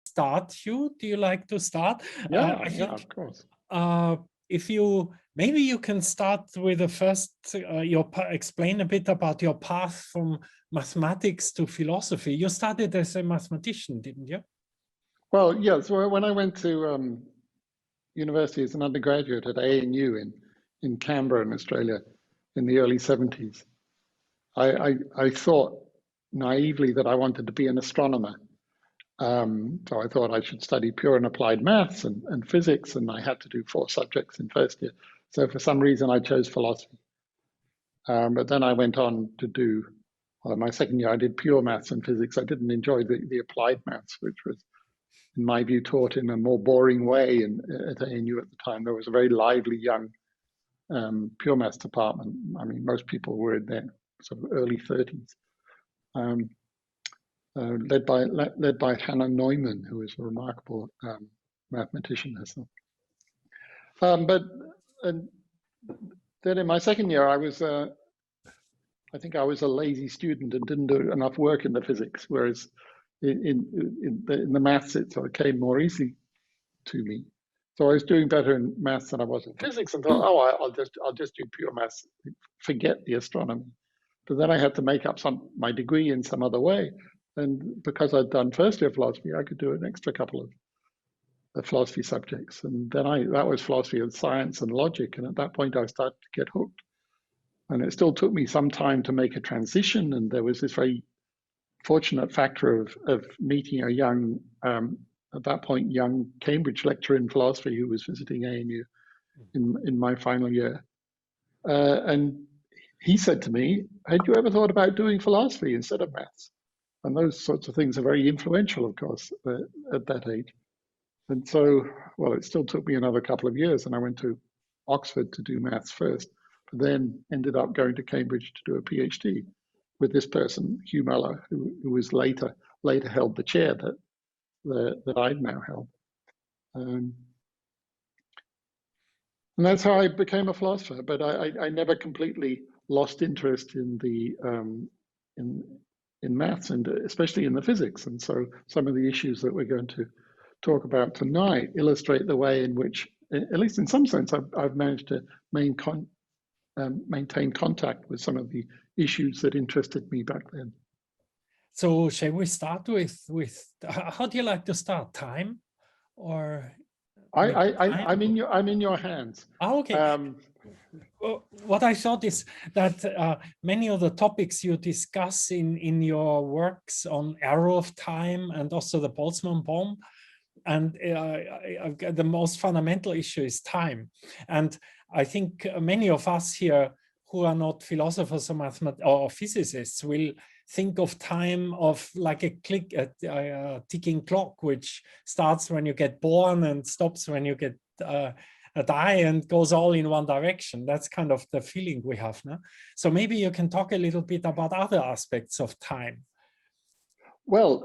start, Huw? Do you like to start? Yeah, yeah, of course. If you, maybe you can start with the first, explain a bit about your path from mathematics to philosophy. You started as a mathematician, didn't you? Well, yeah, so when I went to university as an undergraduate at ANU in Canberra in Australia in the early 70s, I thought naively that I wanted to be an astronomer. So I thought I should study pure and applied maths and physics, and I had to do 4 subjects in first year. So for some reason, I chose philosophy. But then I went on to do, well, my second year, I did pure maths and physics. I didn't enjoy the applied maths, which was, in my view, taught in a more boring way. And at ANU at the time, there was a very lively young pure maths department. I mean, most people were in their sort of early 30s. Led by Hannah Neumann, who is a remarkable mathematician herself. But then in my second year, I think I was a lazy student and didn't do enough work in the physics, whereas in the maths it sort of came more easy to me. So I was doing better in maths than I was in physics, and thought, oh, I'll just do pure maths, forget the astronomy. But then I had to make up my degree in some other way. And because I'd done first year philosophy, I could do an extra couple of philosophy subjects. And then that was philosophy of science and logic. And at that point, I started to get hooked. And it still took me some time to make a transition. And there was this very fortunate factor of meeting a young, at that point, young Cambridge lecturer in philosophy who was visiting ANU in my final year. And he said to me, had you ever thought about doing philosophy instead of maths? And those sorts of things are very influential, of course, at that age. And so, well, it still took me another couple of years, and I went to Oxford to do maths first, but then ended up going to Cambridge to do a PhD with this person, Huw Price, who was later held the chair that I've now held. And that's how I became a philosopher. But I never completely lost interest in the in maths, and especially in the physics. And so some of the issues that we're going to talk about tonight illustrate the way in which, at least in some sense, I've managed to maintain contact with some of the issues that interested me back then. So shall we start with how do you like to start? Time or? I'm in your hands. Oh, okay. What I thought is that many of the topics you discuss in your works on error of time and also the Boltzmann bomb, and the most fundamental issue is time. And I think many of us here who are not philosophers or physicists will think of time of like a ticking clock, which starts when you get born and stops when you get die and goes all in one direction. That's kind of the feeling we have now. So maybe you can talk a little bit about other aspects of time. Well,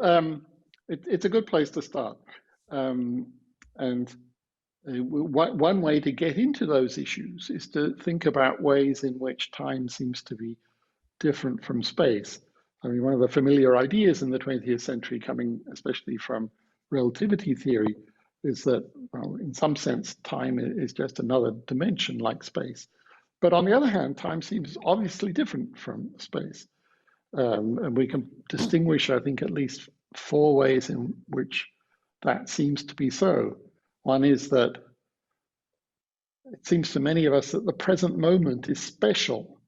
it's a good place to start. And one way to get into those issues is to think about ways in which time seems to be different from space. I mean, one of the familiar ideas in the 20th century, coming especially from relativity theory, is that, well, in some sense, time is just another dimension like space. But on the other hand, time seems obviously different from space. And we can distinguish, I think, at least 4 ways in which that seems to be so. One is that it seems to many of us that the present moment is special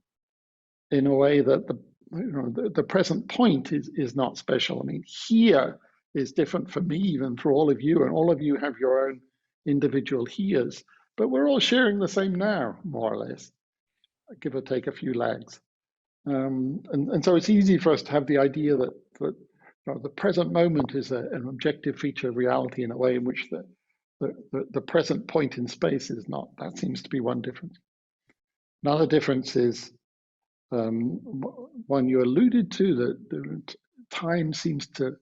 in a way that the present point is not special. I mean, here is different for me even for all of you, and all of you have your own individual heres, but we're all sharing the same now, more or less, give or take a few lags. And so it's easy for us to have the idea that the present moment is an objective feature of reality in a way in which the present point in space is not. That seems to be one difference. Another difference is one you alluded to, that time seems to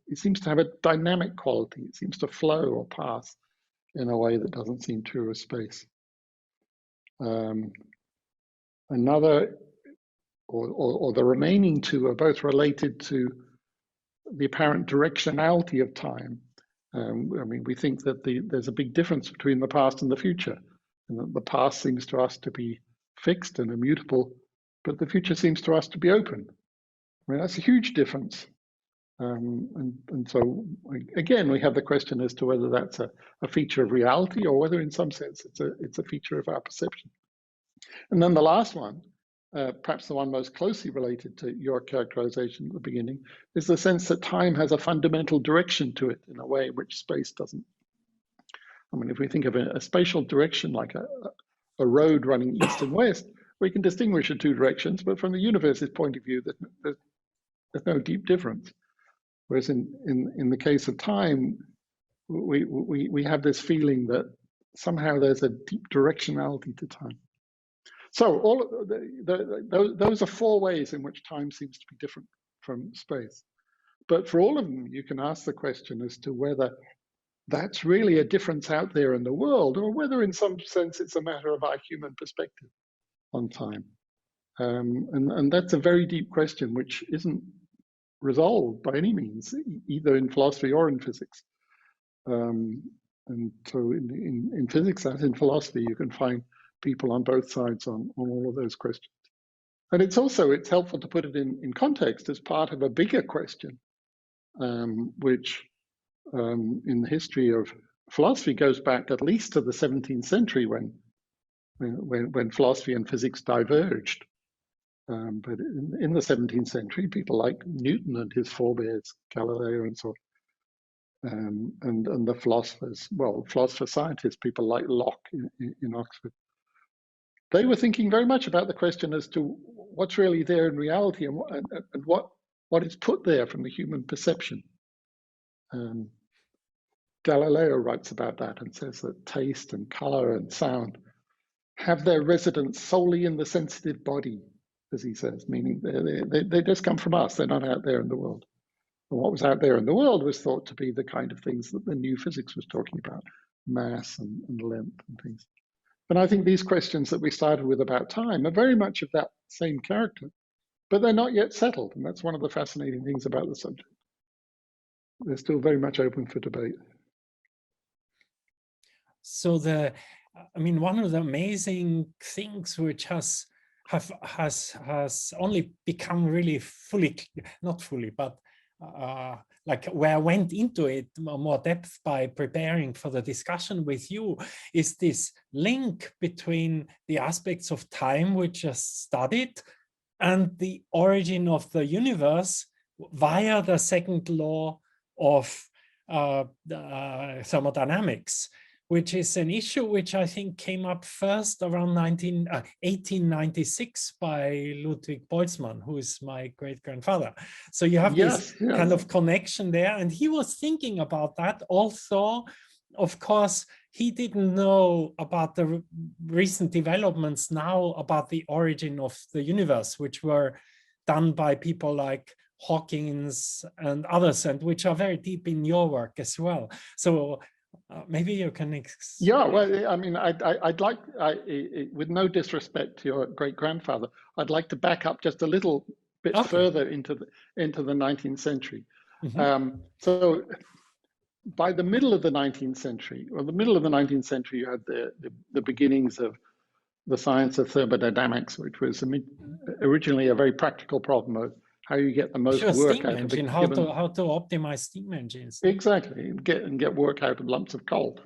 have a dynamic quality. It seems to flow or pass in a way that doesn't seem true of space. Another, or the remaining 2 are both related to the apparent directionality of time I mean, we think that there's a big difference between the past and the future, and that the past seems to us to be fixed and immutable, but the future seems to us to be open. I mean, that's a huge difference. And so, again, we have the question as to whether that's a feature of reality or whether in some sense it's a feature of our perception. And then the last one, perhaps the one most closely related to your characterization at the beginning, is the sense that time has a fundamental direction to it in a way which space doesn't. I mean, if we think of a spatial direction like a road running east and west, we can distinguish the two directions, but from the universe's point of view, there's no deep difference. Whereas in the case of time, we have this feeling that somehow there's a deep directionality to time. So all those are four ways in which time seems to be different from space. But for all of them, you can ask the question as to whether that's really a difference out there in the world, or whether in some sense it's a matter of our human perspective on time. And that's a very deep question, which isn't resolved by any means, either in philosophy or in physics. And so in physics, as in philosophy, you can find people on both sides on all of those questions. And it's helpful to put it in context as part of a bigger question, which in the history of philosophy goes back at least to the 17th century when philosophy and physics diverged. But in the 17th century, people like Newton and his forebears, Galileo and so on, and the philosophers, well, philosopher-scientists, people like Locke in Oxford, they were thinking very much about the question as to what's really there in reality and what is put there from the human perception. Galileo writes about that and says that taste and color and sound have their residence solely in the sensitive body, as he says, meaning they just come from us, they're not out there in the world. And what was out there in the world was thought to be the kind of things that the new physics was talking about, mass and length and things. And I think these questions that we started with about time are very much of that same character, but they're not yet settled. And that's one of the fascinating things about the subject. They're still very much open for debate. So I mean, one of the amazing things which has only become really fully, not fully, but like where I went into it more depth by preparing for the discussion with you, is this link between the aspects of time which are studied and the origin of the universe via the second law of thermodynamics, which is an issue which I think came up first around 1896 by Ludwig Boltzmann, who is my great-grandfather. So you have this kind of connection there. And he was thinking about that. Also, of course, he didn't know about the recent developments now about the origin of the universe, which were done by people like Hawkins and others, and which are very deep in your work as well. So maybe you can. Yeah, well, I mean, I'd like, with no disrespect to your great-grandfather, I'd like to back up just a little bit further into the 19th century. Mm-hmm. So by the middle of the 19th century, or the middle of the 19th century, you had the beginnings of the science of thermodynamics, which was originally a very practical problem of how you get the most work out of how to optimize steam engines. Exactly, and get work out of lumps of coal.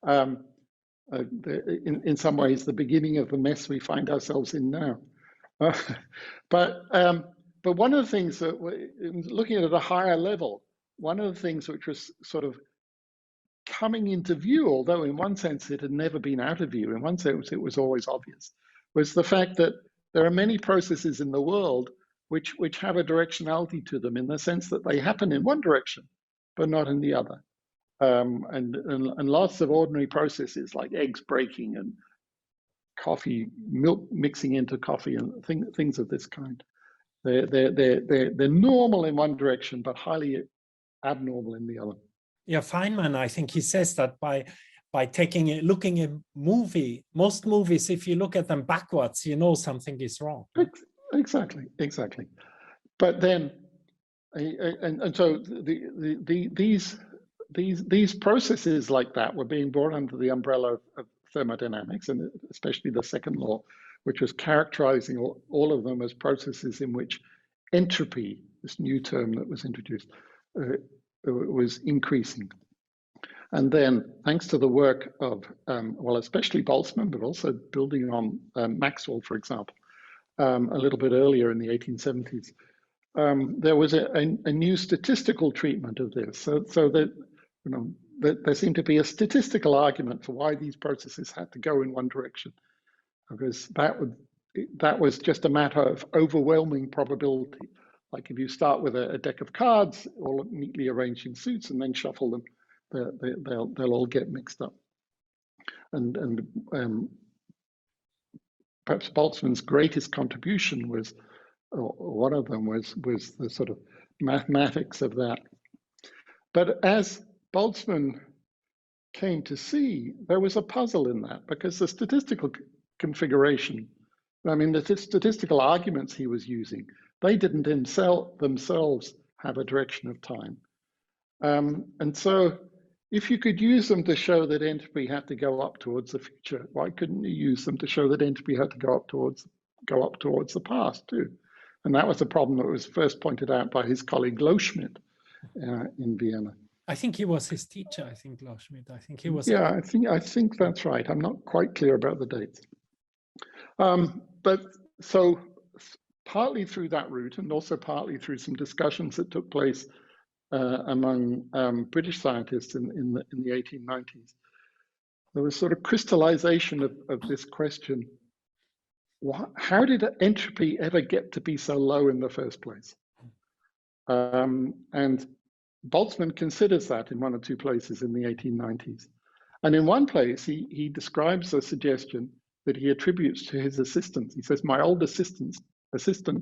In some ways, the beginning of the mess we find ourselves in now. But one of the things that, looking at a higher level, one of the things which was sort of coming into view, although in one sense it had never been out of view, in one sense it was always obvious, was the fact that there are many processes in the world which have a directionality to them in the sense that they happen in one direction, but not in the other. And lots of ordinary processes like eggs breaking and milk mixing into coffee and things of this kind. They're normal in one direction, but highly abnormal in the other. Yeah, Feynman, I think he says that by looking at most movies, if you look at them backwards, you know something is wrong. Exactly. But then, and so these these processes like that were being brought under the umbrella of thermodynamics, and especially the second law, which was characterizing all of them as processes in which entropy, this new term that was introduced, was increasing. And then, thanks to the work of, well, especially Boltzmann, but also building on Maxwell, for example, a little bit earlier in the 1870s, there was a new statistical treatment of this. So that, you know, that there seemed to be a statistical argument for why these processes had to go in one direction, because that was just a matter of overwhelming probability. Like if you start with a deck of cards, all neatly arranged in suits, and then shuffle them, they'll all get mixed up. And perhaps Boltzmann's greatest contribution was, or one of them was the sort of mathematics of that. But as Boltzmann came to see, there was a puzzle in that, because the statistical configuration, I mean, the statistical arguments he was using, they didn't themselves have a direction of time. And so if you could use them to show that entropy had to go up towards the future, why couldn't you use them to show that entropy had to go up towards the past too? And that was a problem that was first pointed out by his colleague Loschmidt in Vienna. I think he was his teacher. I think Loschmidt. I think he was. Yeah, I think that's right. I'm not quite clear about the dates. But so partly through that route, and also partly through some discussions that took place among British scientists in the 1890s, there was sort of crystallization of this question: how did entropy ever get to be so low in the first place? And Boltzmann considers that in one or two places in the 1890s. And in one place, he describes a suggestion that he attributes to his assistant. He says, my old assistant,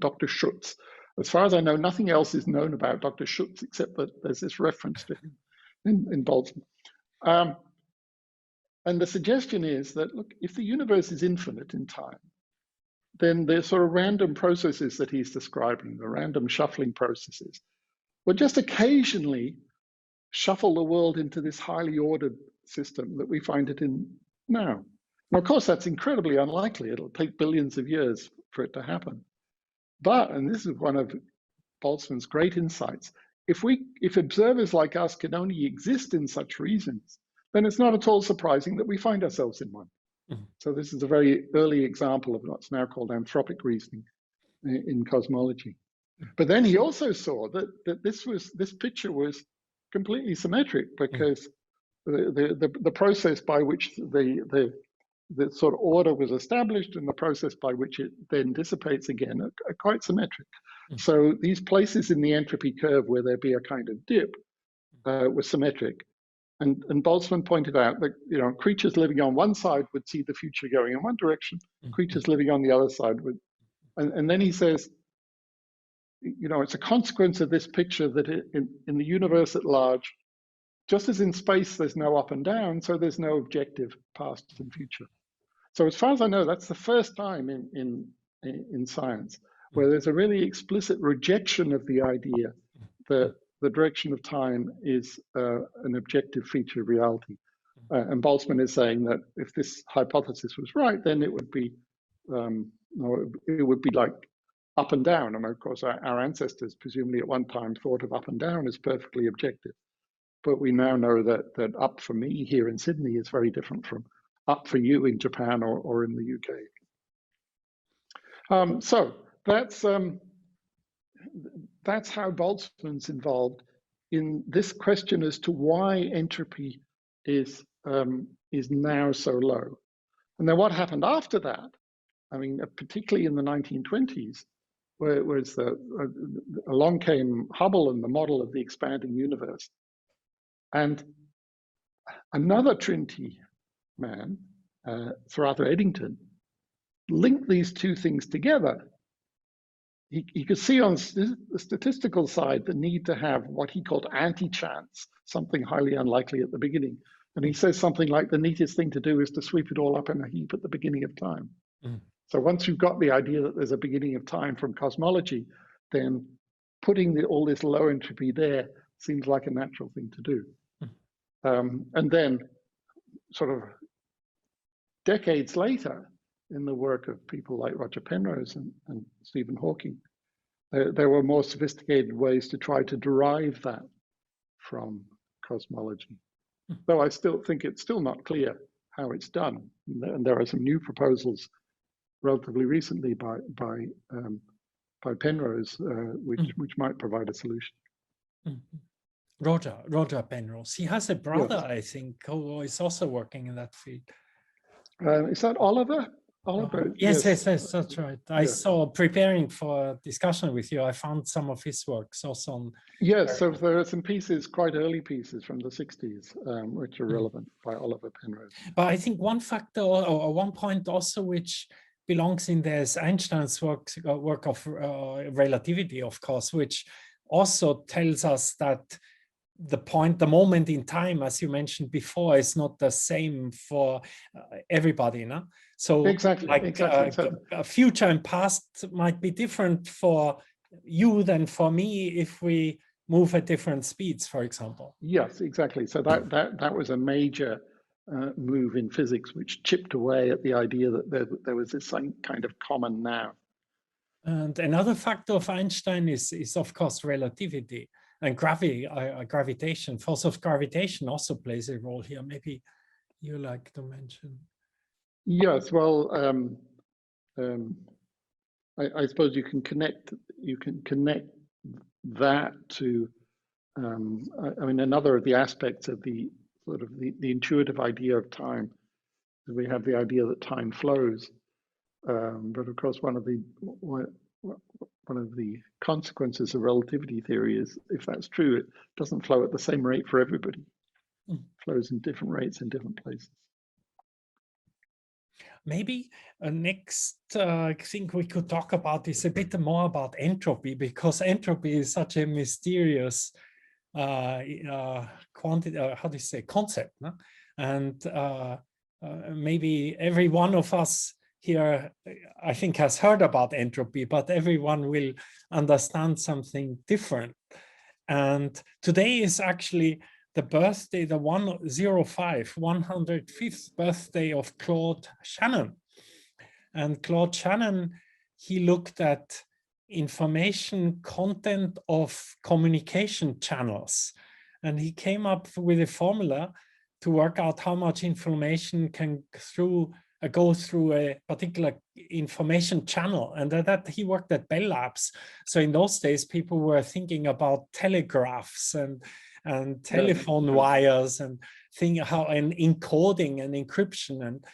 Dr. Schutz. As far as I know, nothing else is known about Dr. Schutz except that there's this reference to him in Boltzmann. And the suggestion is that, look, if the universe is infinite in time, then the sort of random processes that he's describing, the random shuffling processes, will just occasionally shuffle the world into this highly ordered system that we find it in now. Now, of course, that's incredibly unlikely. It'll take billions of years for it to happen. But, and this is one of Boltzmann's great insights, if observers like us can only exist in such regions, then it's not at all surprising that we find ourselves in one. Mm-hmm. So this is a very early example of what's now called anthropic reasoning in cosmology. But then he also saw that this picture was completely symmetric, because the process by which the sort of order was established and the process by which it then dissipates again are quite symmetric. So these places in the entropy curve where there'd be a kind of dip were symmetric. And Boltzmann pointed out that, you know, creatures living on one side would see the future going in one direction, creatures living on the other side would. And then he says, you know, it's a consequence of this picture that in the universe at large, just as in space there's no up and down, so there's no objective past and future. So as far as I know, that's the first time in science where there's a really explicit rejection of the idea that the direction of time is an objective feature of reality. And Boltzmann is saying that if this hypothesis was right, then it would be like up and down. And of course, our ancestors presumably at one time thought of up and down as perfectly objective. But we now know that up for me here in Sydney is very different from up for you in Japan or in the UK. So that's how Boltzmann's involved in this question as to why entropy is now so low. And then what happened after that, I mean, particularly in the 1920s, where along came Hubble and the model of the expanding universe. And another Trinity man, Sir Arthur Eddington, linked these two things together. He could see on the statistical side the need to have what he called anti-chance, something highly unlikely at the beginning. And he says something like, the neatest thing to do is to sweep it all up in a heap at the beginning of time. Mm. So once you've got the idea that there's a beginning of time from cosmology, then putting all this low entropy there seems like a natural thing to do. And then sort of decades later, in the work of people like Roger Penrose and Stephen Hawking, there were more sophisticated ways to try to derive that from cosmology. Though I still think it's still not clear how it's done. And there are some new proposals relatively recently by Penrose, which might provide a solution. Roger Penrose. He has a brother, yes, I think, who is also working in that field. Is that Oliver? Oliver? Yes, that's right. I saw, preparing for a discussion with you, I found some of his works also on. Yes, so there are some pieces, quite early pieces from the 60s, which are relevant by Oliver Penrose. But I think one factor or one point also which belongs in there is Einstein's work of relativity, of course, which also tells us that the moment in time, as you mentioned before, is not the same for everybody, no? So exactly. Future and past might be different for you than for me if we move at different speeds, for example. Yes, exactly. So that was a major move in physics, which chipped away at the idea that there was this kind of common now. And another factor of Einstein is of course relativity. And gravitation, force of gravitation also plays a role here. Maybe you like to mention. Yes, well, I suppose you can connect that to, I mean, another of the aspects of the sort of the intuitive idea of time. We have the idea that time flows, but of course, one of the consequences of relativity theory is, if that's true, it doesn't flow at the same rate for everybody. It flows in different rates in different places. Maybe next, I think we could talk about this a bit more about entropy, because entropy is such a mysterious concept, no? And maybe every one of us here, I think, has heard about entropy, but everyone will understand something different. And today is actually the birthday, the 105th birthday of Claude Shannon. And Claude Shannon, he looked at information content of communication channels. And he came up with a formula to work out how much information can go through a particular information channel, and that he worked at Bell Labs. So in those days, people were thinking about telegraphs and telephone wires and encoding and encryption and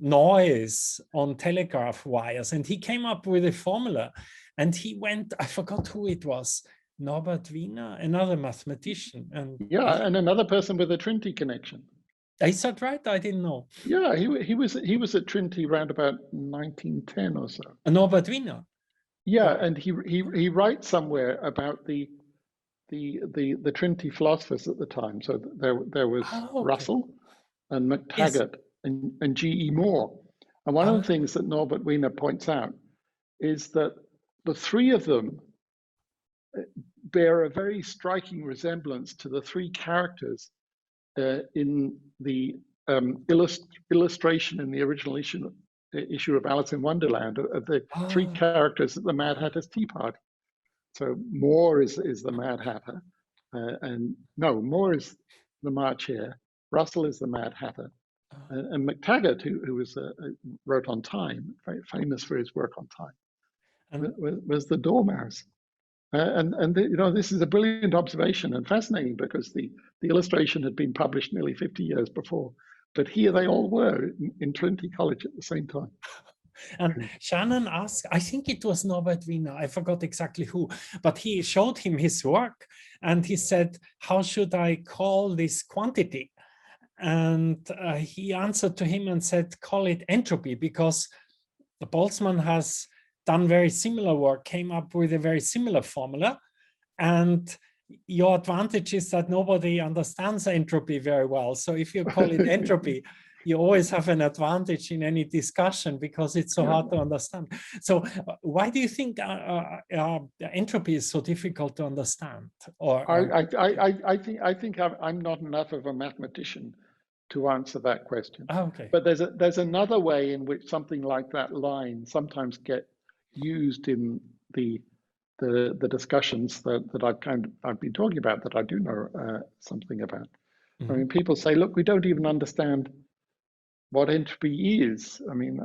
noise on telegraph wires. And he came up with a formula, and he went, I forgot who it was, Norbert Wiener, another mathematician. And and another person with a Trinity connection. Is that right? I didn't know. Yeah, he was at Trinity around about 1910 or so. Norbert Wiener. Yeah, and he writes somewhere about the Trinity philosophers at the time. So there was Russell and McTaggart and G.E. Moore. And one of the things that Norbert Wiener points out is that the three of them bear a very striking resemblance to the three characters in the illustration in the original issue of Alice in Wonderland of the three characters at the Mad Hatter's Tea Party. So Moore is the Mad Hatter, Moore is the March Hare, Russell is the Mad Hatter, and McTaggart, who was wrote on time, very famous for his work on time, was the Dormouse. This is a brilliant observation and fascinating, because the illustration had been published nearly 50 years before, but here they all were in Trinity College at the same time. And Shannon asked, I think it was Norbert Wiener, I forgot exactly who, but he showed him his work and he said, how should I call this quantity? And he answered to him and said, call it entropy, because the Boltzmann has done very similar work, came up with a very similar formula. And your advantage is that nobody understands entropy very well. So if you call it entropy, you always have an advantage in any discussion because it's so hard to understand. So why do you think entropy is so difficult to understand? Or I think I'm not enough of a mathematician to answer that question. okay. But there's another way in which something like that line sometimes get used in the discussions that I've been talking about, that I do know something about. I mean, people say, look, we don't even understand what entropy is. I mean,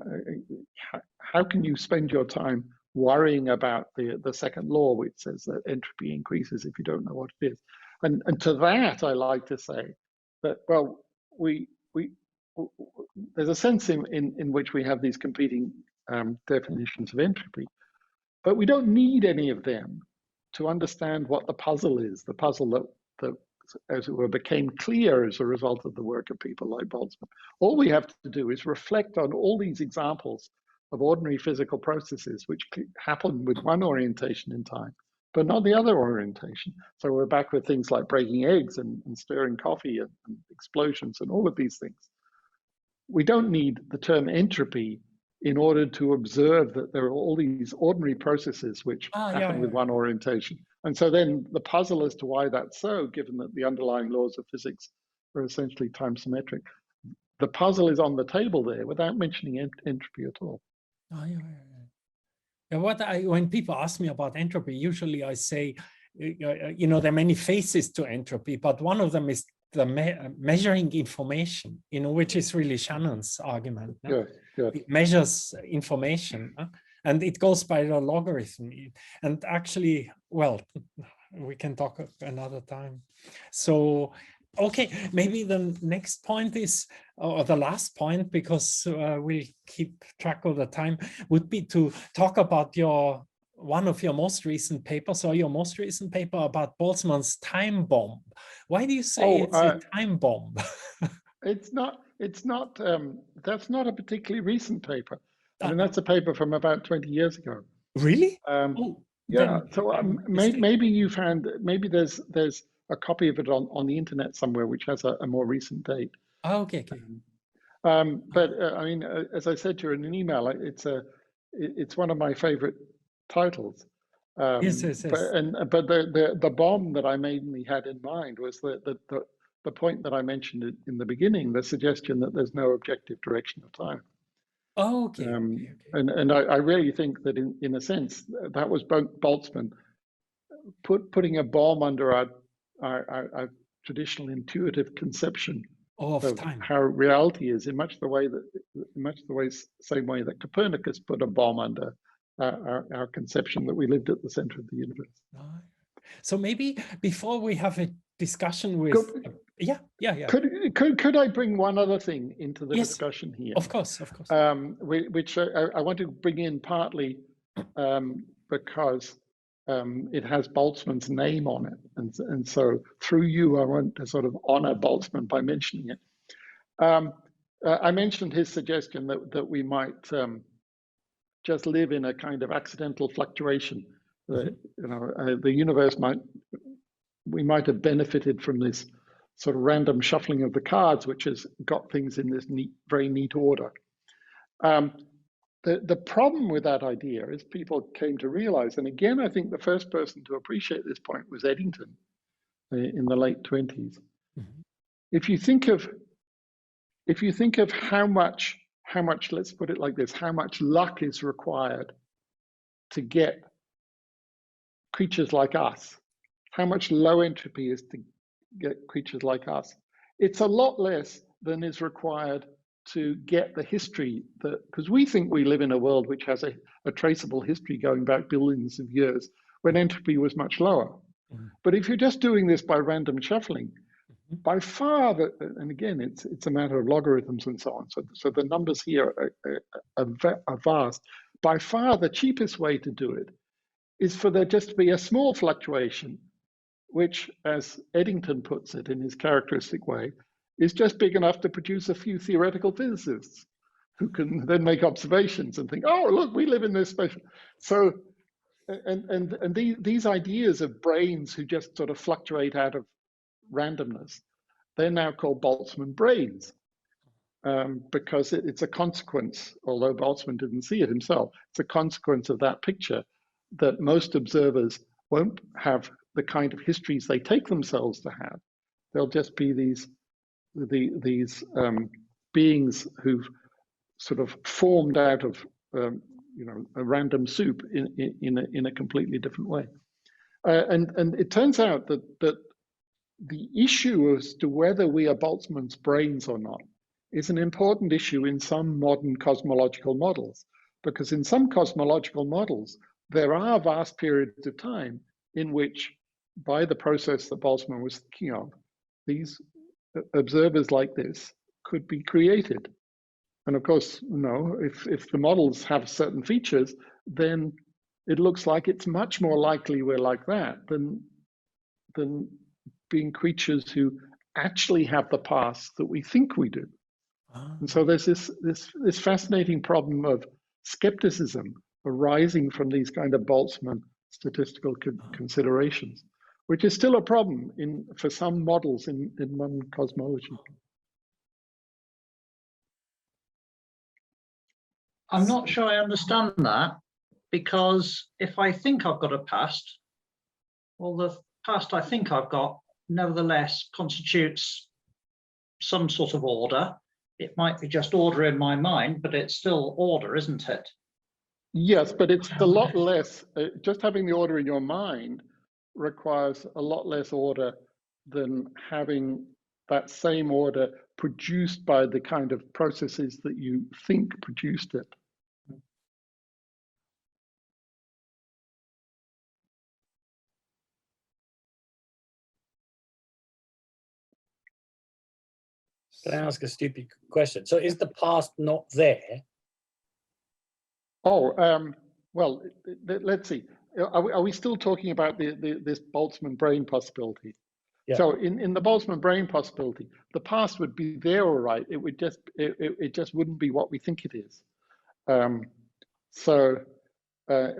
how can you spend your time worrying about the second law, which says that entropy increases if you don't know what it is? And to that, I like to say that, well, there's a sense in which we have these competing definitions of entropy, but we don't need any of them to understand what the puzzle is, the puzzle that as it were, became clear as a result of the work of people like Boltzmann. All we have to do is reflect on all these examples of ordinary physical processes which happen with one orientation in time, but not the other orientation. So we're back with things like breaking eggs and stirring coffee and explosions and all of these things. We don't need the term entropy in order to observe that there are all these ordinary processes which happen with one orientation. And so then the puzzle as to why that's so, given that the underlying laws of physics are essentially time symmetric, the puzzle is on the table there without mentioning entropy at all. When people ask me about entropy, usually I say, there are many faces to entropy, but one of them is the measuring information, which is really Shannon's argument. No? It measures information, and it goes by the logarithm. And actually, well, we can talk another time. So, okay, maybe the next point is, or the last point, because we'll keep track of the time, would be to talk about one of your most recent papers, or your most recent paper about Boltzmann's time bomb. Why do you say it's a time bomb? It's not, that's not a particularly recent paper. I mean, that's a paper from about 20 years ago. Really? Yeah, so maybe you found, maybe there's a copy of it on the internet somewhere, which has a more recent date. Okay. But I mean, as I said to you in an email, it's one of my favorite titles. Yes. But the bomb that I mainly had in mind was the point that I mentioned in the beginning, the suggestion that there's no objective direction of time. Okay. And I really think that in a sense that was Boltzmann putting a bomb under our traditional intuitive conception of time, how reality is, in much the same way that Copernicus put a bomb under our conception that we lived at the center of the universe. So maybe before we have a discussion with, Could I bring one other thing into the discussion here? Of course. Which I want to bring in partly because it has Boltzmann's name on it, and so through you, I want to sort of honor Boltzmann by mentioning it. I mentioned his suggestion that we might just live in a kind of accidental fluctuation. The universe we might have benefited from this sort of random shuffling of the cards, which has got things in this very neat order. The problem with that idea is people came to realize, and again, I think the first person to appreciate this point was Eddington in the late 20s. If you think of how much, let's put it like this, how much luck is required to get creatures like us, how much low entropy is to get creatures like us, it's a lot less than is required to get the history, because we think we live in a world which has a traceable history going back billions of years when entropy was much lower. But if you're just doing this by random shuffling, by far, and again, it's a matter of logarithms and so on, so the numbers here are vast. By far, the cheapest way to do it is for there just to be a small fluctuation, which, as Eddington puts it in his characteristic way, is just big enough to produce a few theoretical physicists who can then make observations and think, oh, look, we live in this space. So, and these ideas of brains who just sort of fluctuate out of randomness, they're now called Boltzmann brains. because it's a consequence, although Boltzmann didn't see it himself, it's a consequence of that picture that most observers won't have the kind of histories they take themselves to have. They'll just be these beings who've sort of formed out of a random soup in a completely different way. And it turns out that the issue as to whether we are Boltzmann's brains or not is an important issue in some modern cosmological models, because in some cosmological models, there are vast periods of time in which, by the process that Boltzmann was thinking of, these observers like this could be created. And of course, no, if the models have certain features, then it looks like it's much more likely we're like that than being creatures who actually have the past that we think we do. And so there's this fascinating problem of skepticism arising from these kind of Boltzmann statistical considerations, which is still a problem for some models in modern cosmology. I'm not sure I understand that, because if I think I've got a past, well, the past I think I've got nevertheless constitutes some sort of order. It might be just order in my mind, but it's still order, isn't it? Yes, but it's a lot less. Just having the order in your mind requires a lot less order than having that same order produced by the kind of processes that you think produced it. Can I ask a stupid question? So is the past not there? Oh, well, let's see. Are we still talking about this Boltzmann brain possibility? Yeah. So in the Boltzmann brain possibility, the past would be there, all right. It would just it just wouldn't be what we think it is. I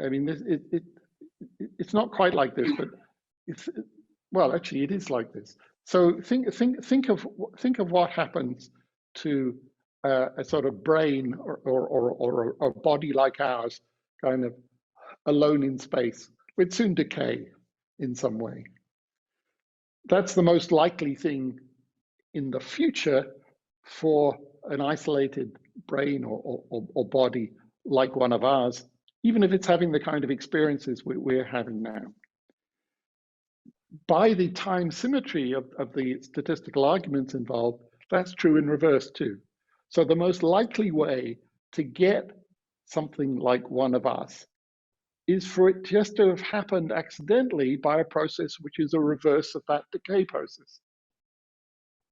mean, it's not quite like this, but well, actually, it is like this. So think of what happens to a sort of brain or a body like ours, kind of alone in space. We'd soon decay in some way. That's the most likely thing in the future for an isolated brain or body like one of ours, even if it's having the kind of experiences we're having now. By the time symmetry of the statistical arguments involved, that's true in reverse too. So the most likely way to get something like one of us is for it just to have happened accidentally by a process which is a reverse of that decay process.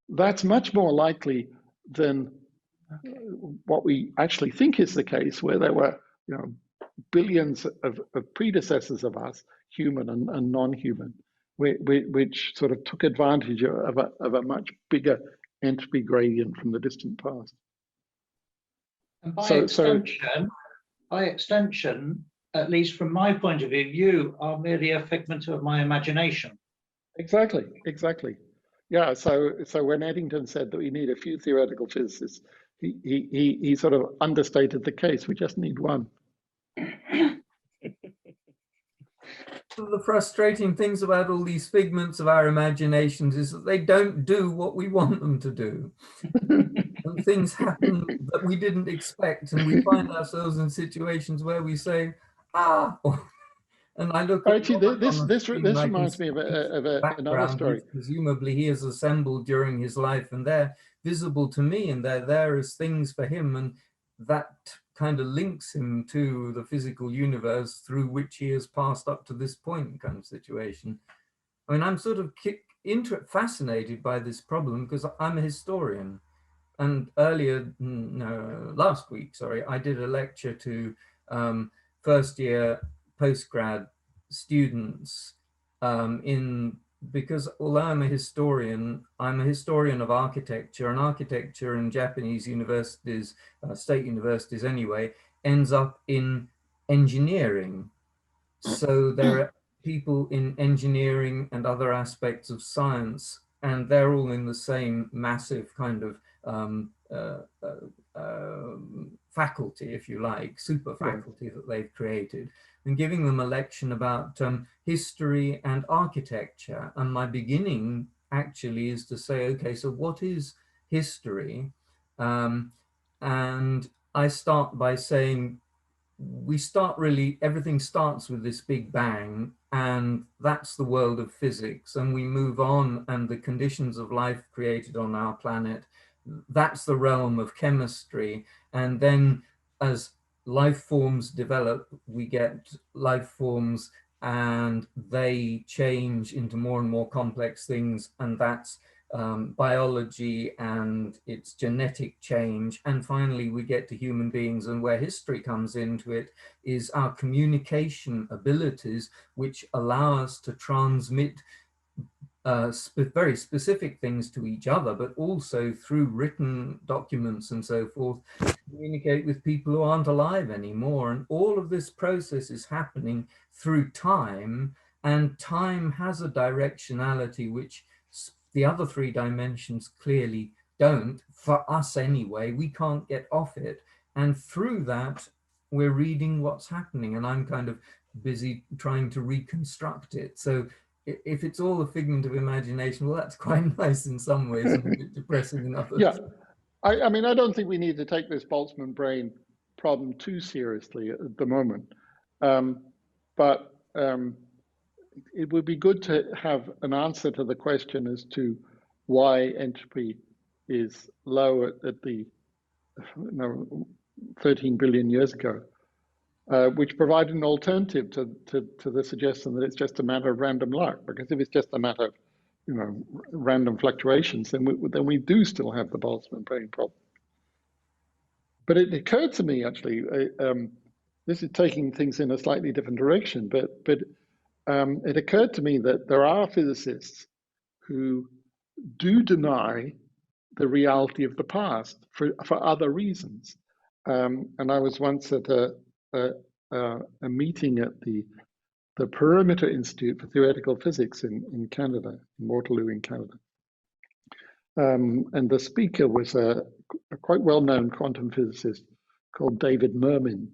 That's much more likely than what we actually think is the case, where there were billions of predecessors of us, human and non-human, which sort of took advantage of a much bigger entropy gradient from the distant past. And by extension, at least from my point of view, you are merely a figment of my imagination. Exactly. Yeah. So when Eddington said that we need a few theoretical physicists, he sort of understated the case. We just need one. The frustrating things about all these figments of our imaginations is that they don't do what we want them to do. And things happen that we didn't expect, and we find ourselves in situations where we say, ah, and I look at actually this reminds me of another story. Presumably he has assembled during his life, and they're visible to me, and they're there as things for him, and that kind of links him to the physical universe through which he has passed up to this point, kind of situation. I mean, I'm sort of fascinated by this problem because I'm a historian. And last week, I did a lecture to first year postgrad students because although I'm a historian of architecture, and architecture in Japanese universities, state universities anyway, ends up in engineering. So there are people in engineering and other aspects of science, and they're all in the same massive kind of faculty, if you like, super faculty that they've created, and giving them a lecture about history and architecture. And my beginning actually is to say, okay, so what is history? And I start by saying, everything starts with this big bang, and that's the world of physics. And we move on, and the conditions of life created on our planet, that's the realm of chemistry. And then as life forms develop, we get life forms and they change into more and more complex things. And that's biology and its genetic change. And finally, we get to human beings, and where history comes into it is our communication abilities, which allow us to transmit very specific things to each other, but also through written documents and so forth, communicate with people who aren't alive anymore. And all of this process is happening through time, and time has a directionality which the other three dimensions clearly don't, for us anyway. We can't get off it. And through that, we're reading what's happening, and I'm kind of busy trying to reconstruct it. So if it's all a figment of imagination, well, that's quite nice in some ways and a bit depressing in others. Yeah, I mean, I don't think we need to take this Boltzmann brain problem too seriously at the moment. But it would be good to have an answer to the question as to why entropy is low at the 13 billion years ago, which provided an alternative to the suggestion that it's just a matter of random luck. Because if it's just a matter of random fluctuations, then we do still have the Boltzmann brain problem. But it occurred to me, actually, this is taking things in a slightly different direction, but it occurred to me that there are physicists who do deny the reality of the past for other reasons. And I was once at a meeting at the Perimeter Institute for Theoretical Physics in Canada, in Waterloo in Canada. And the speaker was a quite well-known quantum physicist called David Mermin,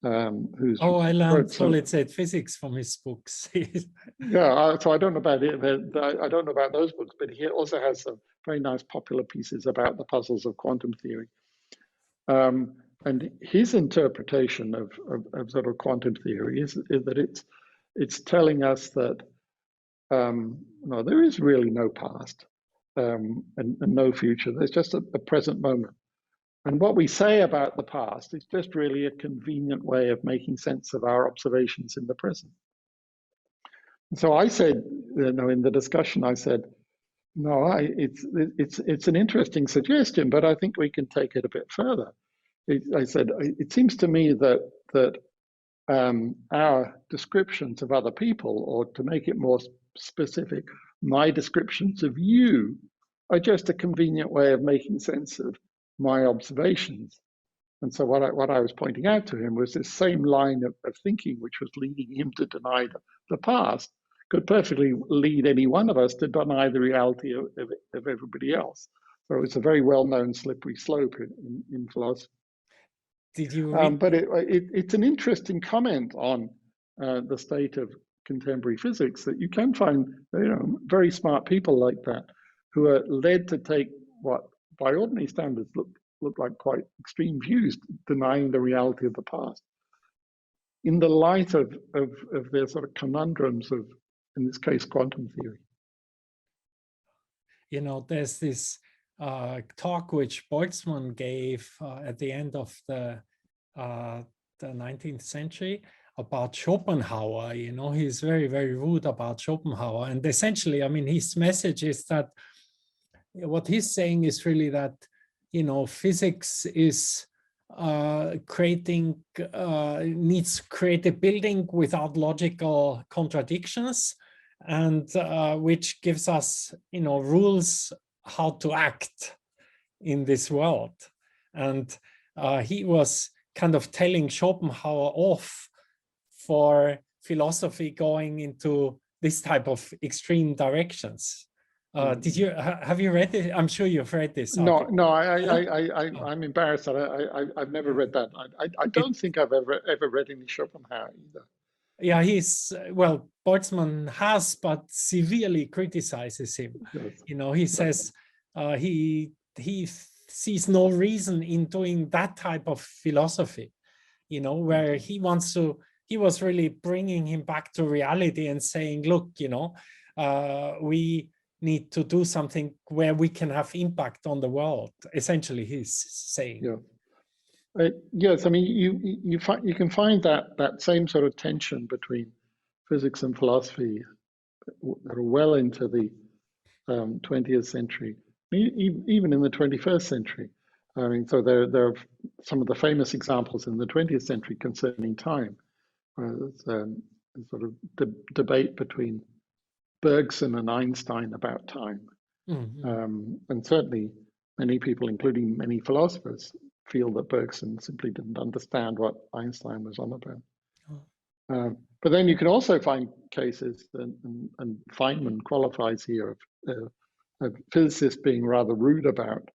who's I learned solid-state physics from his books. Yeah, so I don't know about it. I don't know about those books, but he also has some very nice popular pieces about the puzzles of quantum theory. And his interpretation of sort of quantum theory is that it's telling us that no, there is really no past and no future. There's just a present moment. And what we say about the past is just really a convenient way of making sense of our observations in the present. And so I said, in the discussion, I said, no, it's an interesting suggestion, but I think we can take it a bit further. I said, it seems to me that our descriptions of other people, or to make it more specific, my descriptions of you, are just a convenient way of making sense of my observations. And so what I was pointing out to him was this same line of thinking, which was leading him to deny the past, could perfectly lead any one of us to deny the reality of everybody else. So it's a very well-known slippery slope in philosophy. Did you? But it's an interesting comment on the state of contemporary physics, that you can find very smart people like that who are led to take what, by ordinary standards, look like quite extreme views, denying the reality of the past, in the light of their sort of conundrums of, in this case, quantum theory. There's this talk which Boltzmann gave at the end of the 19th century about Schopenhauer. He's very, very rude about Schopenhauer. And essentially, I mean, his message is that what he's saying is really that, physics is needs to create a building without logical contradictions, and which gives us, rules how to act in this world. And he was kind of telling Schopenhauer off for philosophy going into this type of extreme directions. Did you have you read it? I'm sure you've read this. No, article. no, I'm embarrassed that I've never read that. I don't think I've ever read any Schopenhauer either. Yeah, he's well, Boltzmann has, but severely criticizes him. Yes. You know, he says he sees no reason in doing that type of philosophy. You know, where he wants to. He was really bringing him back to reality and saying, look, you know, we need to do something where we can have impact on the world. Essentially, he's saying. Yeah. Yes, I mean, you can find that same sort of tension between physics and philosophy that are well into the 20th century, even in the 21st century. I mean, so there are some of the famous examples in the 20th century concerning time. There's a sort of debate between Bergson and Einstein about time. Mm-hmm. And certainly many people, including many philosophers, feel that Bergson simply didn't understand what Einstein was on about. Oh. But then you can also find cases, and Feynman qualifies here, of physicists being rather rude about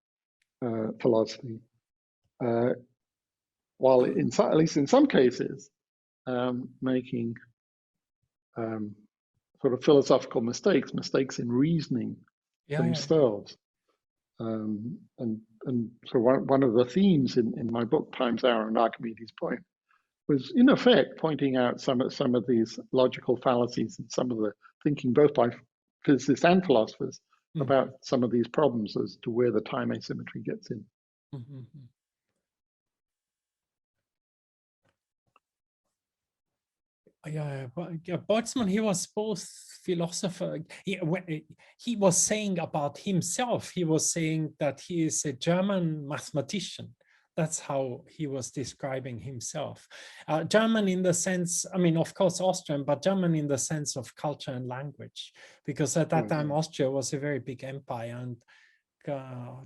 philosophy, while at least in some cases, making sort of philosophical mistakes in reasoning themselves. And so one of the themes in my book, Time's Hour and Archimedes' Point, was in effect pointing out some of these logical fallacies and some of the thinking, both by physicists and philosophers, about some of these problems as to where the time asymmetry gets in. Mm-hmm. Yeah, Boltzmann, he was both philosopher. He was saying about himself, he was saying that he is a German mathematician. That's how he was describing himself. German in the sense, I mean, of course, Austrian, but German in the sense of culture and language, because at that time, Austria was a very big empire, and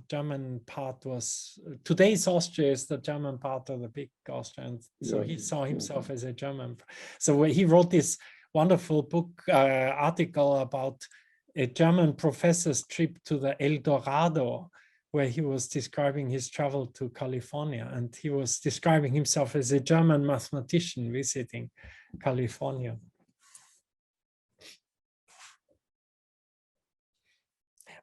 German part was, today's Austria is the German part of the big Austria, and so he saw himself as a German. So he wrote this wonderful book article about a German professor's trip to the El Dorado, where he was describing his travel to California, and he was describing himself as a German mathematician visiting California.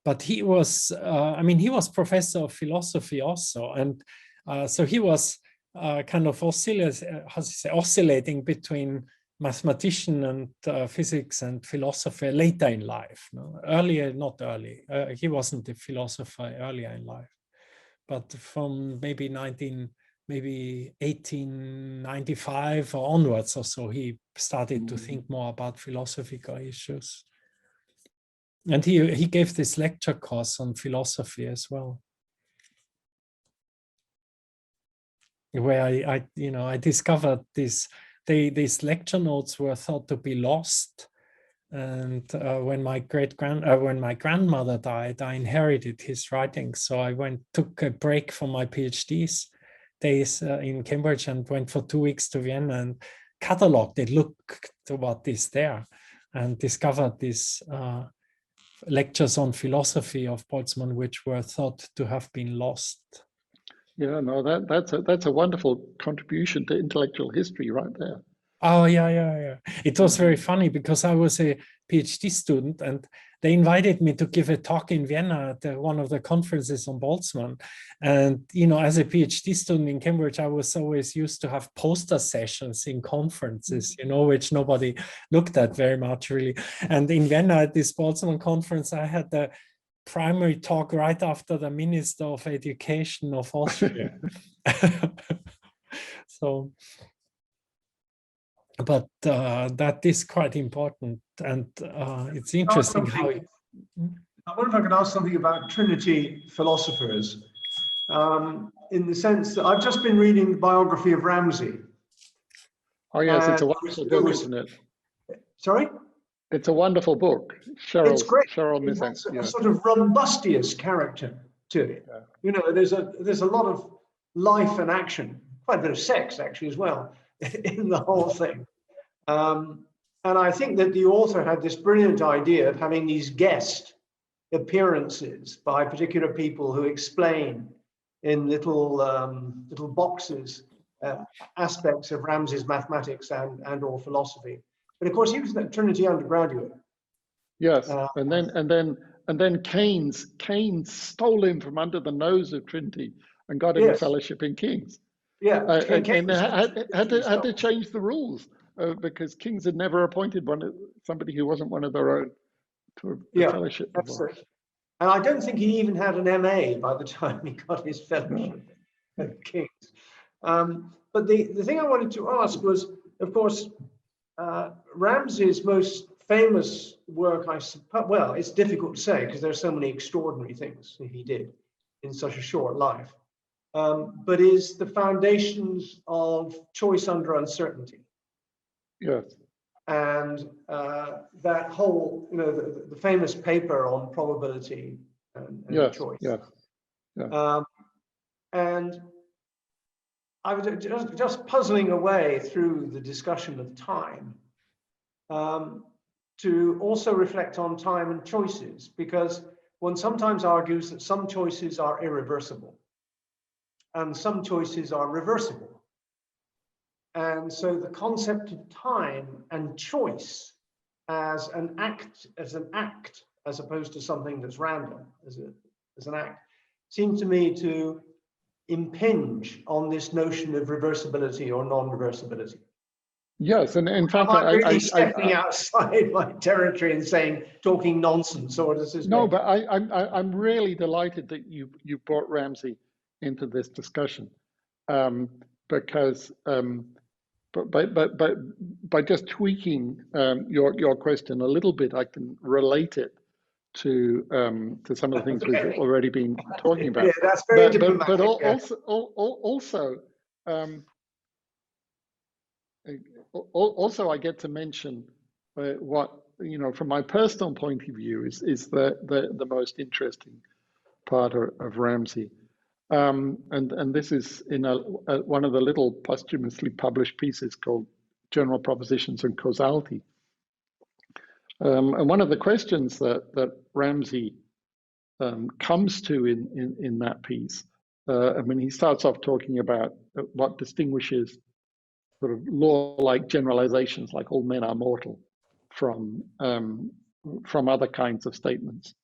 But he was, I mean, he was professor of philosophy also. And so he was kind of oscillating between mathematician and physics and philosophy later in life. No? Earlier, not early. He wasn't a philosopher earlier in life. But from maybe 1895 or onwards or so, he started to think more about philosophical issues. And he gave this lecture course on philosophy as well, where I discovered these lecture notes were thought to be lost, and when my grandmother died, I inherited his writings. So I took a break from my PhD days in Cambridge and went for 2 weeks to Vienna and cataloged it, looked to what is there, and discovered these lectures on philosophy of Boltzmann, which were thought to have been lost. Yeah, no, that's a wonderful contribution to intellectual history right there. Oh, yeah. It was very funny because I was a PhD student and they invited me to give a talk in Vienna at one of the conferences on Boltzmann. And, as a PhD student in Cambridge, I was always used to have poster sessions in conferences, which nobody looked at very much really. And in Vienna at this Boltzmann conference, I had the primary talk right after the Minister of Education of Austria. So, but that is quite important, and it's interesting how. I wonder if I could ask something about Trinity philosophers, in the sense that I've just been reading the biography of Ramsey. Oh yes, it's a wonderful book, isn't it? Sorry? It's a wonderful book. It's great. Cheryl it has a sort of rumbustious character to it. Yeah. There's a lot of life and action, quite a bit of sex actually as well, in the whole thing. And I think that the author had this brilliant idea of having these guest appearances by particular people who explain in little boxes aspects of Ramsey's mathematics and or philosophy. But of course, he was a Trinity undergraduate. Yes, and then Keynes stole him from under the nose of Trinity and got him a Yes. fellowship in King's. Yeah, And had to change the rules because King's had never appointed somebody who wasn't one of their own to a fellowship before. And I don't think he even had an MA by the time he got his fellowship at King's. But the thing I wanted to ask was, of course, Ramsey's most famous work, I suppose, well, it's difficult to say because there's so many extraordinary things that he did in such a short life, but is the foundations of choice under uncertainty. Yes. And that whole, the famous paper on probability and choice. Yes. Yeah. And I was just puzzling away through the discussion of time to also reflect on time and choices, because one sometimes argues that some choices are irreversible and some choices are reversible. And so the concept of time and choice as an act, as opposed to something that's random, as an act, seems to me to impinge on this notion of reversibility or non-reversibility. Yes, and in fact, I'm really stepping outside my territory and talking nonsense, or does this? No, but I'm really delighted that you brought Ramsey into this discussion, because but by just tweaking your question a little bit, I can relate it to some of the things we've already been talking about. Yeah, that's very diplomatic. But also, I get to mention what, from my personal point of view, is the most interesting part of Ramsey, and this is in one of the little posthumously published pieces called General Propositions and Causality. And one of the questions that Ramsey comes to in that piece, he starts off talking about what distinguishes sort of law-like generalizations, like all men are mortal, from other kinds of statements.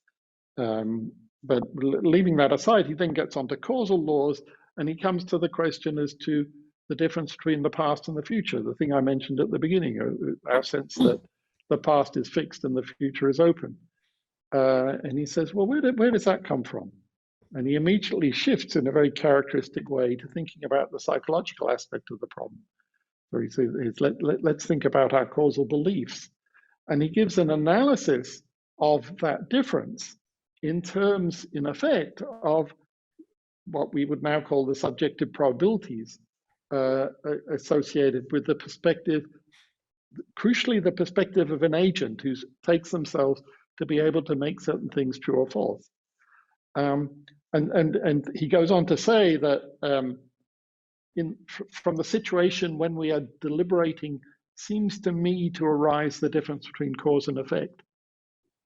But leaving that aside, he then gets onto causal laws, and he comes to the question as to the difference between the past and the future, the thing I mentioned at the beginning, our sense that the past is fixed and the future is open. And he says, well, where does that come from? And he immediately shifts in a very characteristic way to thinking about the psychological aspect of the problem. So he says, let's think about our causal beliefs. And he gives an analysis of that difference in terms, in effect, of what we would now call the subjective probabilities associated with the perspective, crucially the perspective of an agent who takes themselves to be able to make certain things true or false. And he goes on to say that from the situation when we are deliberating seems to me to arise the difference between cause and effect.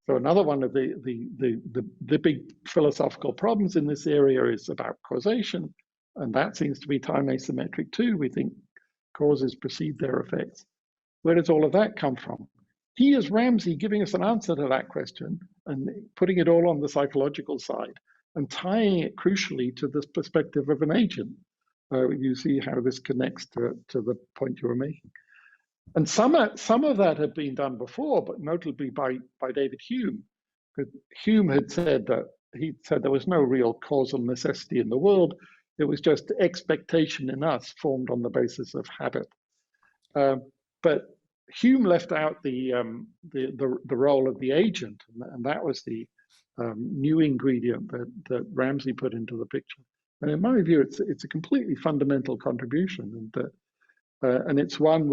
So another one of the big philosophical problems in this area is about causation, and that seems to be time asymmetric too. We think causes precede their effects. Where does all of that come from? He is Ramsey giving us an answer to that question and putting it all on the psychological side and tying it crucially to this perspective of an agent. You see how this connects to the point you were making. And some of that had been done before, but notably by David Hume. Hume had said that there was no real causal necessity in the world. It was just expectation in us formed on the basis of habit. But Hume left out the role of the agent, and that was the new ingredient that Ramsey put into the picture. And in my view, it's a completely fundamental contribution, and it's one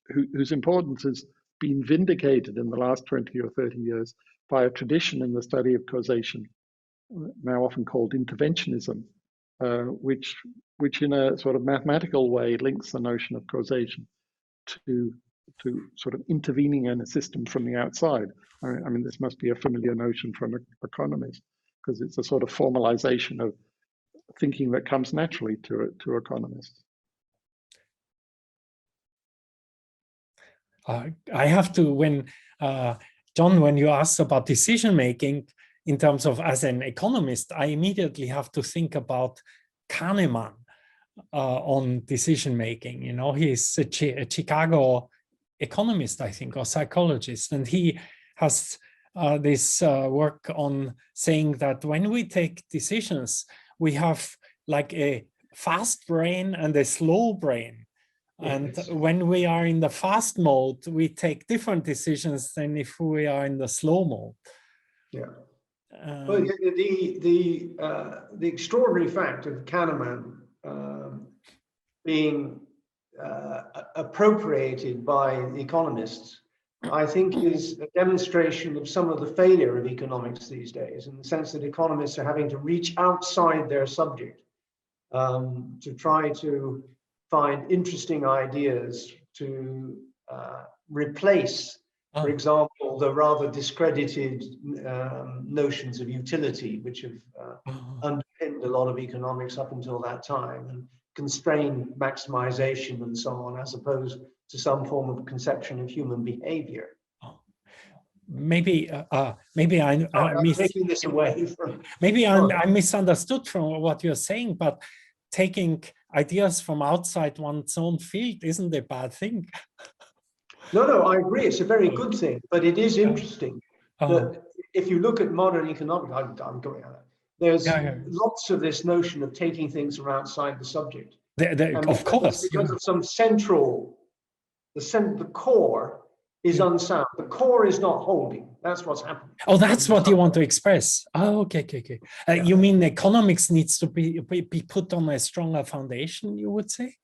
whose importance has been vindicated in the last 20 or 30 years by a tradition in the study of causation, now often called interventionism, which in a sort of mathematical way links the notion of causation to sort of intervening in a system from the outside. I mean, this must be a familiar notion from economists, because it's a sort of formalization of thinking that comes naturally to economists. I have to, when John, when you asked about decision making in terms of as an economist, I immediately have to think about Kahneman on decision making. You know, he's a Chicago economist, I think, or psychologist, and he has this work on saying that when we take decisions, we have like a fast brain and a slow brain. And when we are in the fast mode, we take different decisions than if we are in the slow mode. Yeah. Well, the extraordinary fact of Kahneman being appropriated by the economists, I think, is a demonstration of some of the failure of economics these days, in the sense that economists are having to reach outside their subject to try to find interesting ideas to replace, for example, the rather discredited notions of utility, which have underpinned a lot of economics up until that time, and constrain maximization and so on, as opposed to some form of conception of human behavior. Maybe I taking this away from. Maybe I misunderstood from what you're saying, but taking ideas from outside one's own field isn't a bad thing. No, I agree. It's a very good thing, but it is interesting that if you look at modern economics, I'm going at it. There's lots of this notion of taking things from outside the subject. Of course, because of some central, the core is unsound. The core is not holding. That's what's happening. Oh, that's what you want to express. Oh, okay. You mean economics needs to be put on a stronger foundation, you would say?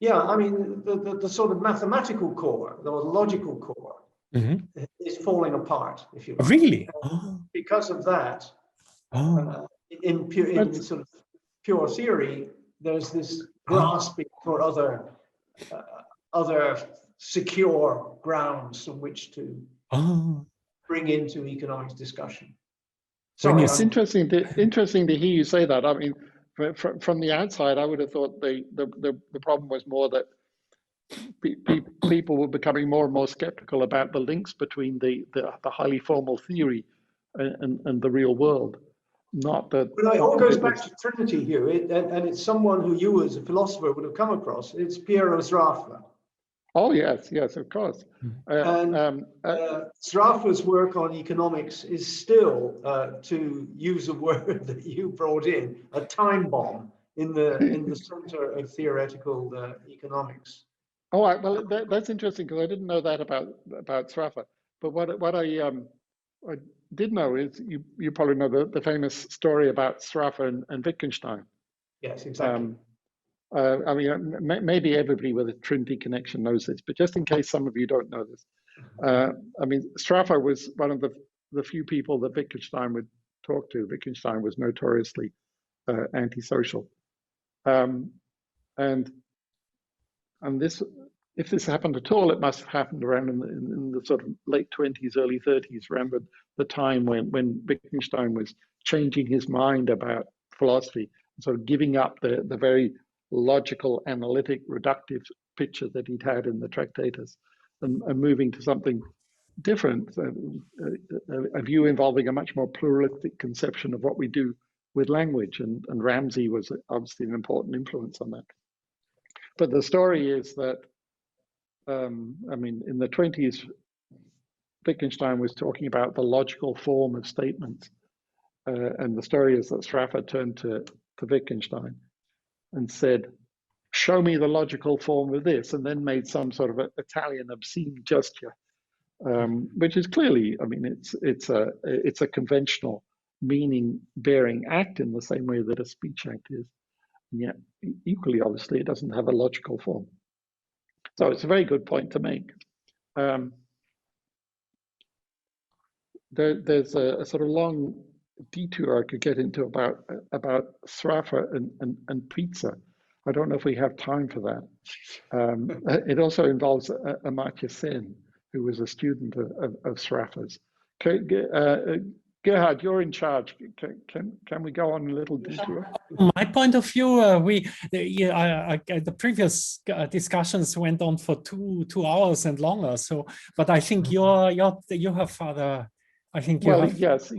Yeah, I mean, the sort of mathematical core, the logical core, is falling apart, if you like. Really? Because of that, in sort of pure theory, there's this grasping for other secure grounds from which to bring into economics discussion. Sorry, it's interesting to hear you say that. I mean, from the outside, I would have thought the problem was more that people were becoming more and more skeptical about the links between the highly formal theory and the real world. Not that. Well, it all goes back to Trinity, Huw, and it's someone who you, as a philosopher, would have come across. It's Piero Sraffa. Oh yes, of course. Sraffa's work on economics is still, to use a word that you brought in, a time bomb in the center of theoretical economics. Oh, well, that's interesting, because I didn't know that about Sraffa. But what I did know is you probably know the famous story about Sraffa and Wittgenstein. Yes, exactly. I mean, maybe everybody with a Trinity connection knows this, but just in case some of you don't know this, I mean, Sraffa was one of the few people that Wittgenstein would talk to. Wittgenstein was notoriously antisocial, and this, if this happened at all, it must have happened around in the sort of late 20s, early 30s, around the time when Wittgenstein was changing his mind about philosophy, so giving up the very logical, analytic, reductive picture that he'd had in the Tractatus, and moving to something different, a view involving a much more pluralistic conception of what we do with language, and Ramsay was obviously an important influence on that. But the story is that, I mean, in the 20s, Wittgenstein was talking about the logical form of statements, and the story is that Sraffa turned to Wittgenstein and said, "Show me the logical form of this," and then made some sort of Italian obscene gesture, which is clearly, I mean, it's a conventional meaning-bearing act in the same way that a speech act is, and yet equally, obviously, it doesn't have a logical form. So it's a very good point to make. There's a sort of long detour I could get into about Sraffa and pizza. I don't know if we have time for that. It also involves Amartya Sen, who was a student of Sraffa's. Gerhard, you're in charge. Can we go on a little detour? From my point of view, the previous discussions went on for two hours and longer. So, but I think you have other. I think you have. Yes.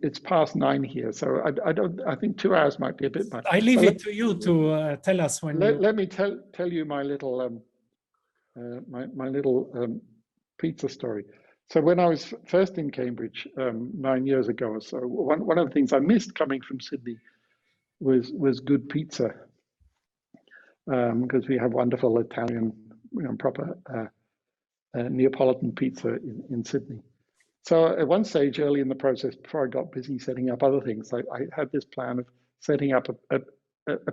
It's past 9 here, so I think 2 hours might be a bit much. I leave it to you to tell us when. Let me tell you my little my little pizza story. So when I was first in Cambridge 9 years ago or so, one of the things I missed coming from Sydney was good pizza, because we have wonderful Italian, proper Neapolitan pizza in Sydney. So at one stage early in the process, before I got busy setting up other things, I had this plan of setting up a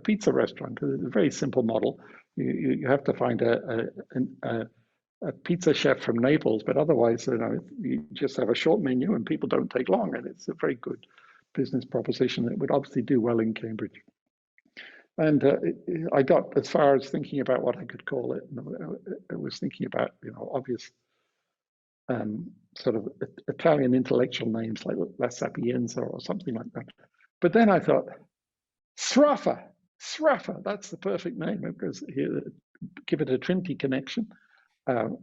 pizza restaurant. It's a very simple model. You have to find a pizza chef from Naples, but otherwise, you just have a short menu and people don't take long, and it's a very good business proposition that would obviously do well in Cambridge. And I got as far as thinking about what I could call it. I was thinking about, obvious sort of Italian intellectual names like La Sapienza or something like that. But then I thought, Sraffa, that's the perfect name, because give it a Trinity connection,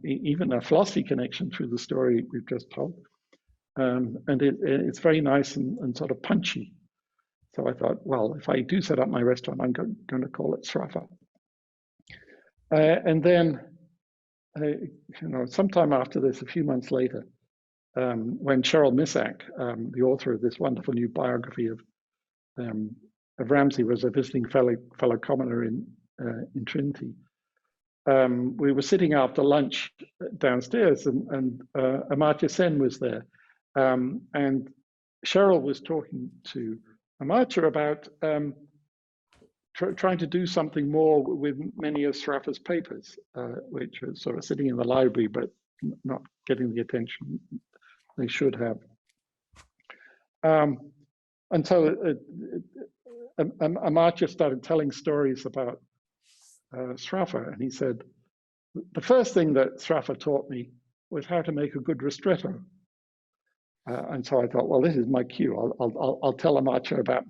even a philosophy connection through the story we've just told. And it's very nice and sort of punchy. So I thought, well, if I do set up my restaurant, I'm going to call it Sraffa. And then, sometime after this, a few months later, when Cheryl Missack, the author of this wonderful new biography of Ramsay, was a visiting fellow commoner in Trinity, we were sitting after lunch downstairs, and Amartya Sen was there, and Cheryl was talking to Amartya about trying to do something more with many of Sraffa's papers, which are sort of sitting in the library but not getting the attention they should have. And so Amartya started telling stories about Sraffa, and he said, the first thing that Sraffa taught me was how to make a good ristretto. And so I thought, well, this is my cue. I'll tell Amartya about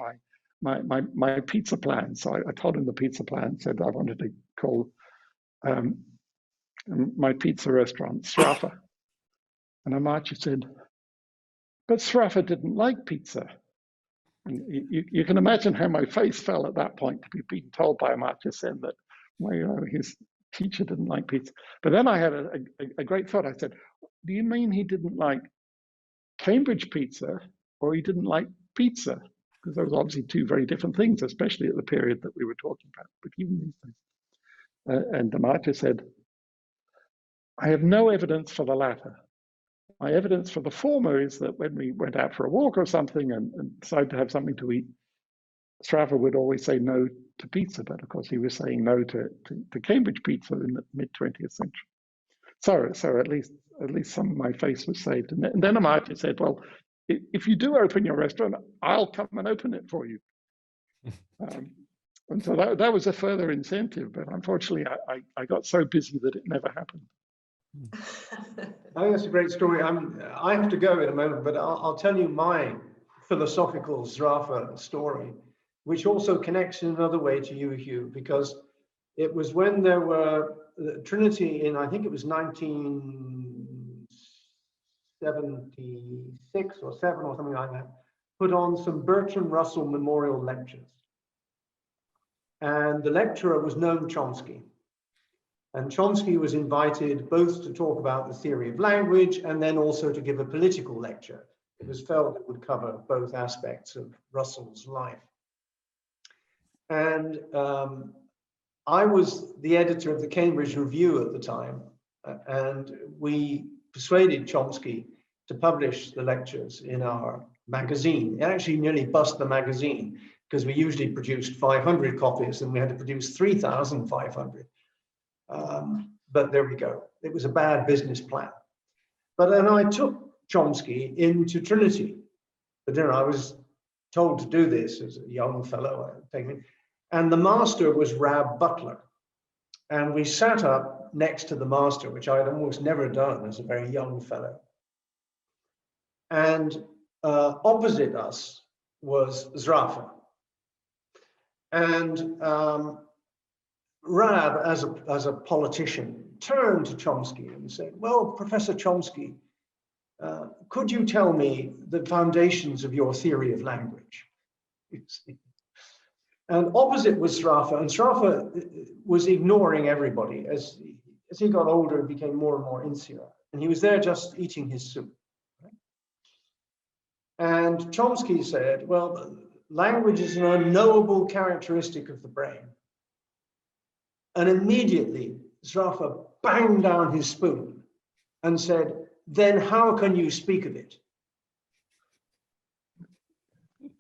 my pizza plan. So I told him the pizza plan, said I wanted to call my pizza restaurant Sraffa. And Amartya said, but Sraffa didn't like pizza. And you can imagine how my face fell at that point to be being told by Amartya Sen that his teacher didn't like pizza. But then I had a great thought. I said, do you mean he didn't like Cambridge pizza, or he didn't like pizza? Because those were obviously two very different things, especially at the period that we were talking about, but even these days. And Amartya said, I have no evidence for the latter. My evidence for the former is that when we went out for a walk or something and decided to have something to eat, Sraffa would always say no to pizza, but of course he was saying no to Cambridge pizza in the mid-20th century. So at least some of my face was saved. And then Amartya said, well, if you do open your restaurant, I'll come and open it for you. And so that was a further incentive, but unfortunately I got so busy that it never happened. I think that's a great story. I have to go in a moment, but I'll tell you my philosophical Sraffa story, which also connects in another way to you, Huw, because it was when there were Trinity in, I think it was 1976 or 7 or something like that, put on some Bertrand Russell memorial lectures. And the lecturer was Noam Chomsky. And Chomsky was invited both to talk about the theory of language and then also to give a political lecture. It was felt it would cover both aspects of Russell's life. And I was the editor of the Cambridge Review at the time, and we persuaded Chomsky to publish the lectures in our magazine. It actually nearly bust the magazine because we usually produced 500 copies and we had to produce 3,500. But there we go. It was a bad business plan. But then I took Chomsky into Trinity for dinner. I was told to do this as a young fellow, and the master was Rab Butler. And we sat up next to the master, which I had almost never done as a very young fellow. And opposite us was Zrafa. And Rab, as a politician, turned to Chomsky and said, well, Professor Chomsky, could you tell me the foundations of your theory of language? And opposite was Zrafa, and Zrafa was ignoring everybody. As he got older, he became more and more insular, and he was there just eating his soup. And Chomsky said, well, language is an unknowable characteristic of the brain. And immediately, Zrafa banged down his spoon and said, then how can you speak of it?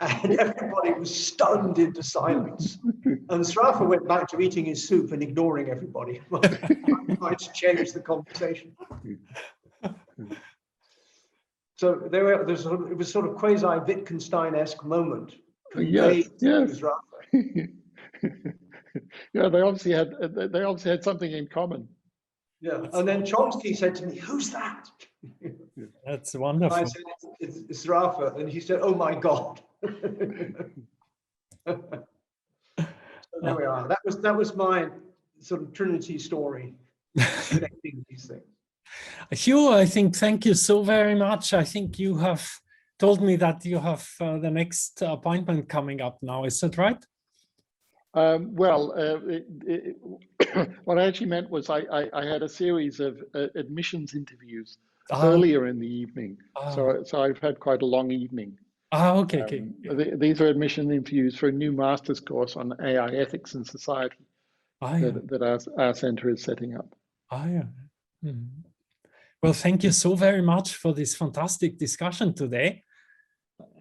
And everybody was stunned into silence. And Zrafa went back to eating his soup and ignoring everybody. Trying to change the conversation. So it was sort of quasi-Wittgenstein-esque moment. Yes, yes. Yeah, they obviously had something in common. Yeah, and then Chomsky said to me, "Who's that?" That's wonderful. I said, "It's Zrafa," and he said, "Oh my God." So there we are. That was my sort of Trinity story, connecting these things. Huw, I think, thank you so very much. I think you have told me that you have the next appointment coming up now. Is that right? What I actually meant was I had a series of admissions interviews earlier in the evening. So I've had quite a long evening. Okay. These are admission interviews for a new master's course on AI ethics and society that our center is setting up. Well, thank you so very much for this fantastic discussion today.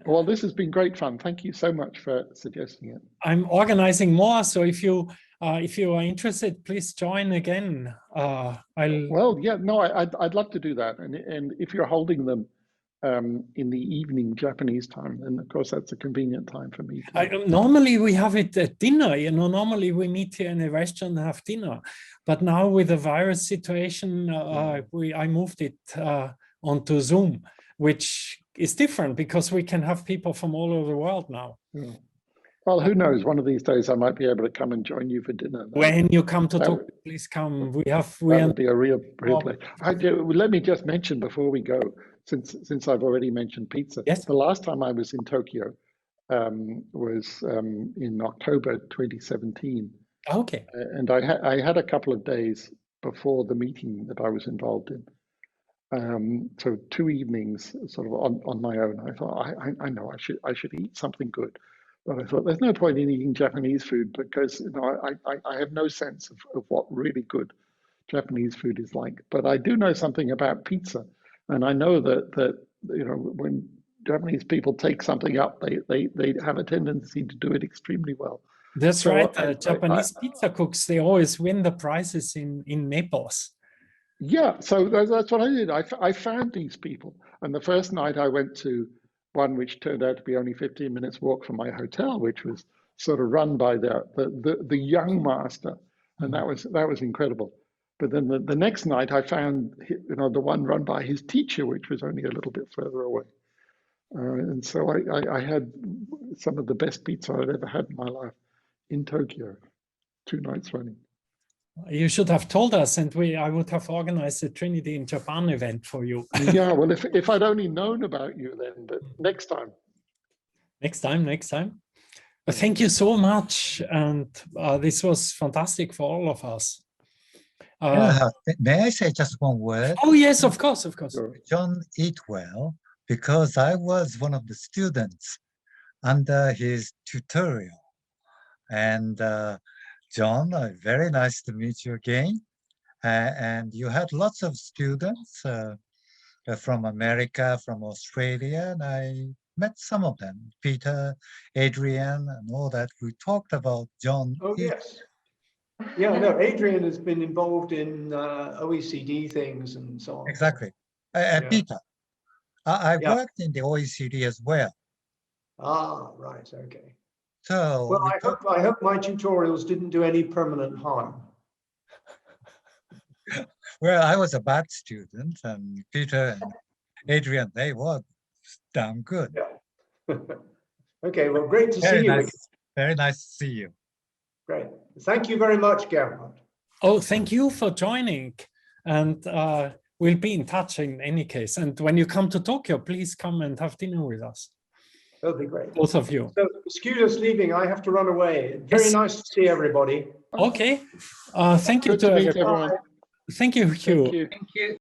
Well, this has been great fun. Thank you so much for suggesting it. I'm organizing more, so if you are interested, please join again. Well, yeah, no, I'd love to do that. And if you're holding them in the evening Japanese time, then of course that's a convenient time for me. Normally we have it at dinner. Normally we meet here in a restaurant and have dinner. But now with the virus situation, I moved it onto Zoom, which is different because we can have people from all over the world now. Yeah. Well, who knows? One of these days I might be able to come and join you for dinner. When you come to talk, please come. That would be a real pleasure. Let me just mention before we go, since I've already mentioned pizza. Yes. The last time I was in Tokyo was in October 2017. Okay. And I had a couple of days before the meeting that I was involved in. So 2 evenings sort of on my own. I thought, I know I should eat something good. But I thought there's no point in eating Japanese food because I have no sense of what really good Japanese food is like. But I do know something about pizza. And I know that when Japanese people take something up, they have a tendency to do it extremely well. That's right. Japanese pizza cooks, they always win the prizes in Naples. Yeah, so that's what I did. I found these people. And the first night I went to one which turned out to be only 15 minutes walk from my hotel, which was sort of run by the young master. And that was incredible. But then the next night I found the one run by his teacher, which was only a little bit further away. And so I had some of the best pizza I'd ever had in my life in Tokyo, 2 nights running. You should have told us, and I would have organized a Trinity in Japan event for you. Yeah, well, if I'd only known about you then, but next time. Next time. But thank you so much, and this was fantastic for all of us. May I say just one word? Oh yes, of course. Sure. John eat well because I was one of the students under his tutorial, and John, very nice to meet you again. And you had lots of students from America, from Australia, and I met some of them, Peter, Adrian, and all that. We talked about John. Oh, yes. Yeah, no, Adrian has been involved in OECD things and so on. Exactly. Peter, I worked in the OECD as well. Ah, right, okay. So Well, we I hope my tutorials didn't do any permanent harm. well, I was a bad student, and Peter and Adrian, they were damn good. Yeah. Okay, well, great to see you again. Very nice to see you. Great. Thank you very much, Gerhard. Oh, thank you for joining. And we'll be in touch in any case. And when you come to Tokyo, please come and have dinner with us. That'll be great. Both of you. So, excuse us leaving. I have to run away. Very Yes. nice to see everybody. Okay. Thank you Good to to meet everyone. everyone. Thank you, Huw. Thank you. Thank you.